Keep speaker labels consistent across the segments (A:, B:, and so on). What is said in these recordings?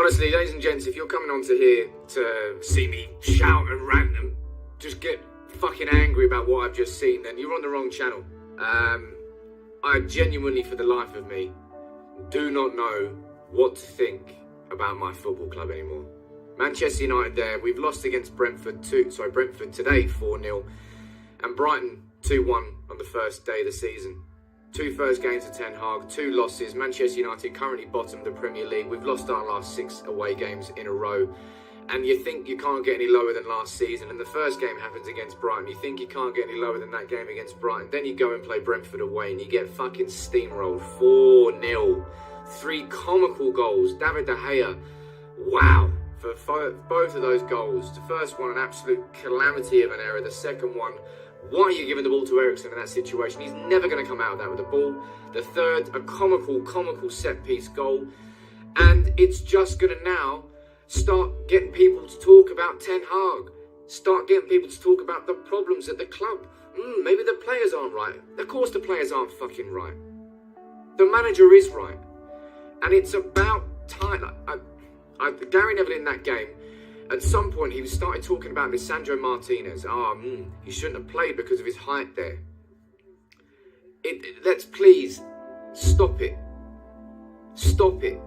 A: Honestly, ladies and gents, if you're coming onto here to see me shout and rant and just get fucking angry about what I've just seen, then you're on the wrong channel. I genuinely, for the life of me, do not know what to think about my football club anymore. Manchester United there, we've lost against Brentford today 4-0, and Brighton 2-1 on the first day of the season. 2 first games of Ten Hag, 2 losses. Manchester United currently bottom of the Premier League. We've lost our last 6 away games in a row. And you think you can't get any lower than last season, and the first game happens against Brighton. You think you can't get any lower than that game against Brighton. Then you go and play Brentford away and you get fucking steamrolled 4-0. 3 comical goals. David De Gea, wow. For both of those goals. The first one, an absolute calamity of an error. The second one, why are you giving the ball to Eriksen in that situation? He's never going to come out of that with the ball. The third, a comical set-piece goal. And it's just going to now start getting people to talk about Ten Hag. Start getting people to talk about the problems at the club. Maybe the players aren't right. Of course the players aren't fucking right. The manager is right. And it's about time. Gary Neville in that game, at some point he started talking about Lisandro Martinez. He shouldn't have played because of his height there. Let's please stop it. Stop it.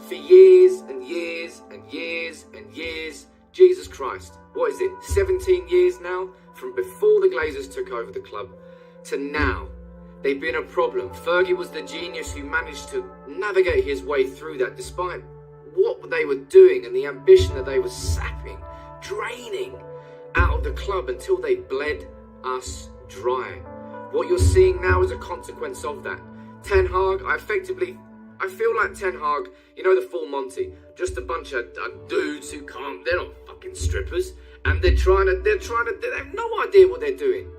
A: For years and years and years and years, Jesus Christ, what is it, 17 years now? From before the Glazers took over the club to now, they've been a problem. Fergie was the genius who managed to navigate his way through that despite what they were doing and the ambition that they were sapping, draining out of the club until they bled us dry. What you're seeing now is a consequence of that. Ten Hag, I feel like Ten Hag, you know, the full Monty, just a bunch of dudes who can't, they're not fucking strippers, and they have no idea what they're doing.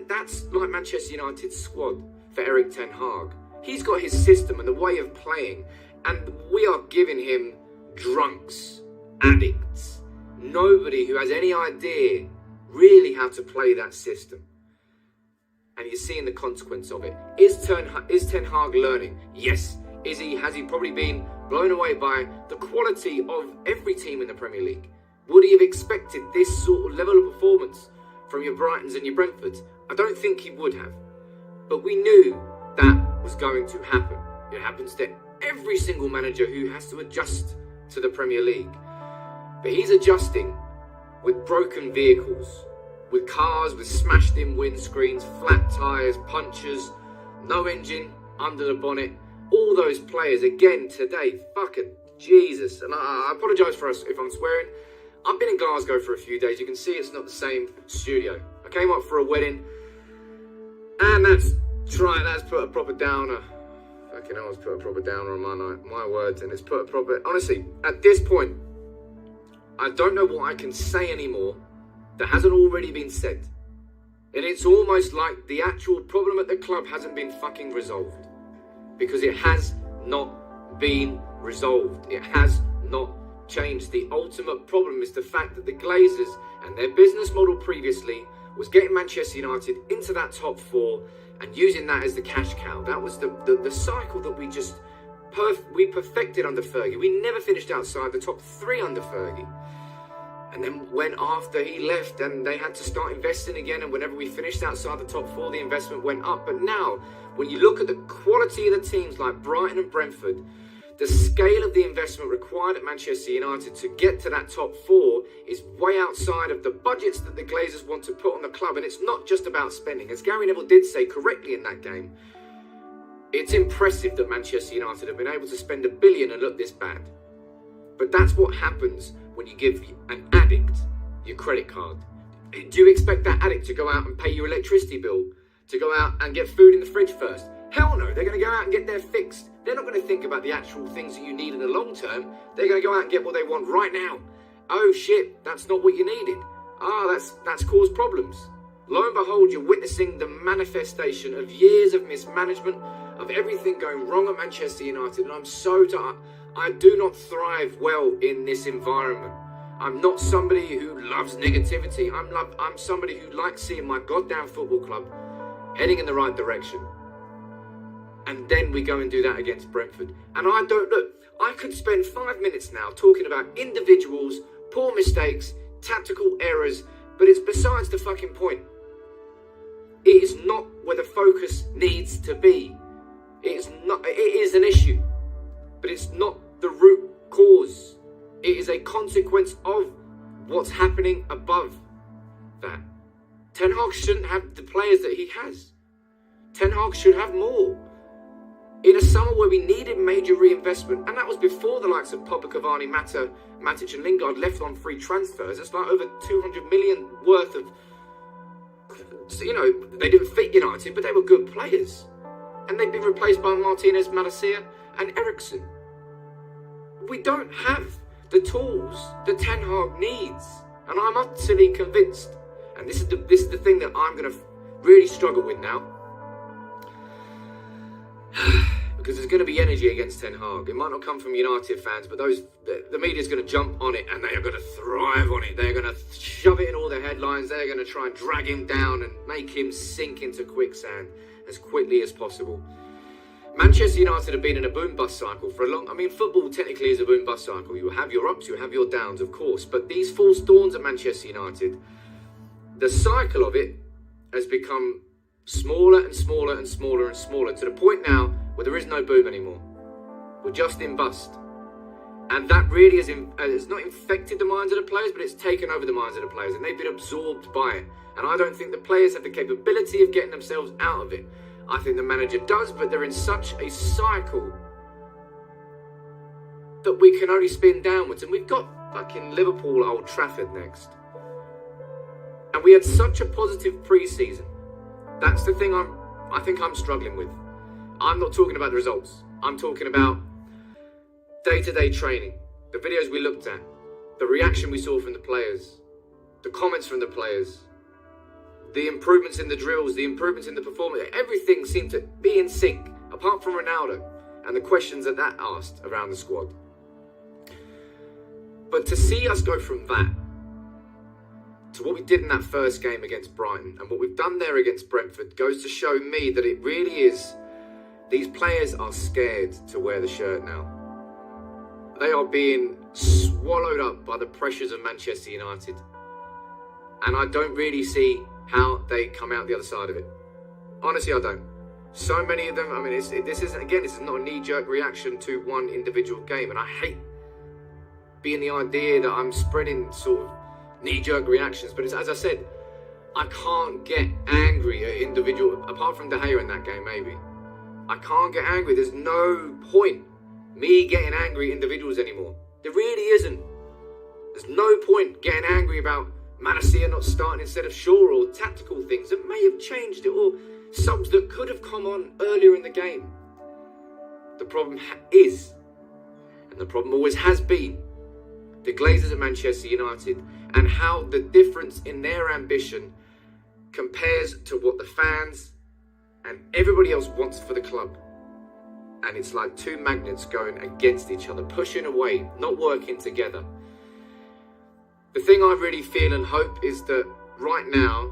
A: That's like Manchester United's squad for Erik Ten Hag. He's got his system and the way of playing, and we are giving him drunks, addicts, nobody who has any idea really how to play that system. And you're seeing the consequence of it. Is Ten Hag learning? Yes. Has he probably been blown away by the quality of every team in the Premier League? Would he have expected this sort of level of performance from your Brightons and your Brentfords? I don't think he would have. But we knew that was going to happen. It happens to every single manager who has to adjust to the Premier League. But he's adjusting with broken vehicles, with cars with smashed in windscreens, flat tyres, punctures, no engine under the bonnet. All those players again today, fucking Jesus. And I apologise for us if I'm swearing. I've been in Glasgow for a few days. You can see it's not the same studio. I came up for a wedding, and that's put a proper downer. Fucking hell, it's put a proper downer on my night. My words, and it's put a proper... Honestly, at this point, I don't know what I can say anymore that hasn't already been said. And it's almost like the actual problem at the club hasn't been fucking resolved. Because it has not been resolved. It has not changed. The ultimate problem is the fact that the Glazers and their business model previously was getting Manchester United into that top 4 and using that as the cash cow. That was the cycle that we perfected under Fergie. We never finished outside the top 3 under Fergie. And then when after he left and they had to start investing again, and whenever we finished outside the top 4, the investment went up. But now, when you look at the quality of the teams like Brighton and Brentford, the scale of the investment required at Manchester United to get to that top 4 is way outside of the budgets that the Glazers want to put on the club. And it's not just about spending. As Gary Neville did say correctly in that game, it's impressive that Manchester United have been able to spend $1 billion and look this bad. But that's what happens when you give an addict your credit card. Do you expect that addict to go out and pay your electricity bill? To go out and get food in the fridge first? Hell no, they're going to go out and get their fixed. They're not going to think about the actual things that you need in the long term. They're going to go out and get what they want right now. Oh shit, that's not what you needed. That's caused problems. Lo and behold, you're witnessing the manifestation of years of mismanagement, of everything going wrong at Manchester United. And I'm so tired. I do not thrive well in this environment. I'm not somebody who loves negativity. I'm somebody who likes seeing my goddamn football club heading in the right direction. And then we go and do that against Brentford. And I don't look. I could spend 5 minutes now talking about individuals, poor mistakes, tactical errors, but it's besides the fucking point. It is not where the focus needs to be. It is an issue, but it's not the root cause. It is a consequence of what's happening above that. Ten Hag shouldn't have the players that he has. Ten Hag should have more. In a summer where we needed major reinvestment, and that was before the likes of Pogba, Cavani, Matic and Lingard left on free transfers. It's like over 200 million worth of, they didn't fit United, but they were good players. And they've been replaced by Martinez, Malacia and Eriksen. We don't have the tools that Ten Hag needs. And I'm utterly convinced, and this is the thing that I'm going to really struggle with now, because there's going to be energy against Ten Hag. It might not come from United fans, but the media's going to jump on it and they are going to thrive on it. They're going to shove it in all their headlines. They're going to try and drag him down and make him sink into quicksand as quickly as possible. Manchester United have been in a boom-bust cycle for a long... I mean, football technically is a boom-bust cycle. You have your ups, you have your downs, of course. But these false dawns at Manchester United, the cycle of it has become smaller and smaller and smaller and smaller, to the point now where there is no boom anymore. We're just in bust. And that really has not infected the minds of the players, but it's taken over the minds of the players, and they've been absorbed by it. And I don't think the players have the capability of getting themselves out of it. I think the manager does, but they're in such a cycle that we can only spin downwards. And we've got fucking Liverpool, Old Trafford next. And we had such a positive pre-season. That's the thing I think I'm struggling with. I'm not talking about the results. I'm talking about day-to-day training, the videos we looked at, the reaction we saw from the players, the comments from the players, the improvements in the drills, the improvements in the performance. Everything seemed to be in sync, apart from Ronaldo and the questions that asked around the squad. But to see us go from that to what we did in that first game against Brighton and what we've done there against Brentford goes to show me that it really is, these players are scared to wear the shirt now. They are being swallowed up by the pressures of Manchester United. And I don't really see how they come out the other side of it. Honestly, I don't. So many of them, I mean, this is not a knee-jerk reaction to one individual game. And I hate being the idea that I'm spreading sort of knee-jerk reactions. But it's, as I said, I can't get angry at individual, apart from De Gea in that game, maybe. I can't get angry. There's no point me getting angry at individuals anymore. There really isn't. There's no point getting angry about Malacia not starting instead of Shaw, or tactical things that may have changed it, or subs that could have come on earlier in the game. The problem is, and the problem always has been, the Glazers at Manchester United, and how the difference in their ambition compares to what the fans and everybody else wants for the club. And it's like two magnets going against each other, pushing away, not working together. The thing I really feel and hope is that right now,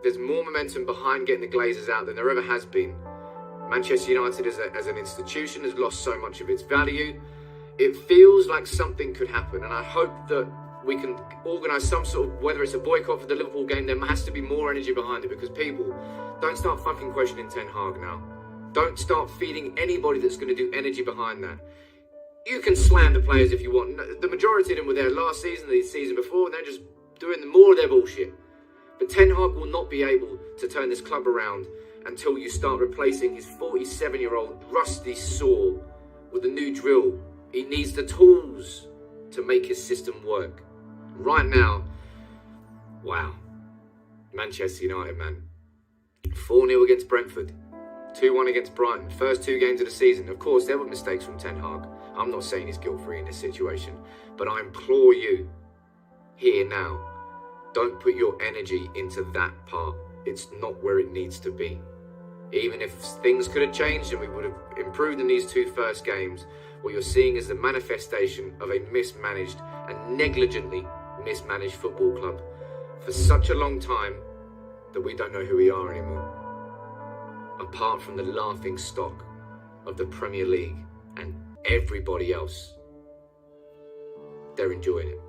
A: there's more momentum behind getting the Glazers out than there ever has been. Manchester United as an institution has lost so much of its value. It feels like something could happen, and I hope that we can organise some sort of, whether it's a boycott for the Liverpool game, there has to be more energy behind it, because people, don't start fucking questioning Ten Hag now. Don't start feeding anybody that's going to do energy behind that. You can slam the players if you want. The majority of them were there last season, the season before, and they're just doing more of their bullshit. But Ten Hag will not be able to turn this club around until you start replacing his 47-year-old rusty saw with a new drill. He needs the tools to make his system work. Right now, wow. Manchester United, man. 4-0 against Brentford. 2-1 against Brighton. First two games of the season. Of course, there were mistakes from Ten Hag. I'm not saying he's guilt-free in this situation. But I implore you, here now, don't put your energy into that part. It's not where it needs to be. Even if things could have changed and we would have improved in these two first games, what you're seeing is the manifestation of a mismanaged and negligently mismanaged football club for such a long time that we don't know who we are anymore. Apart from the laughing stock of the Premier League and everybody else, they're enjoying it.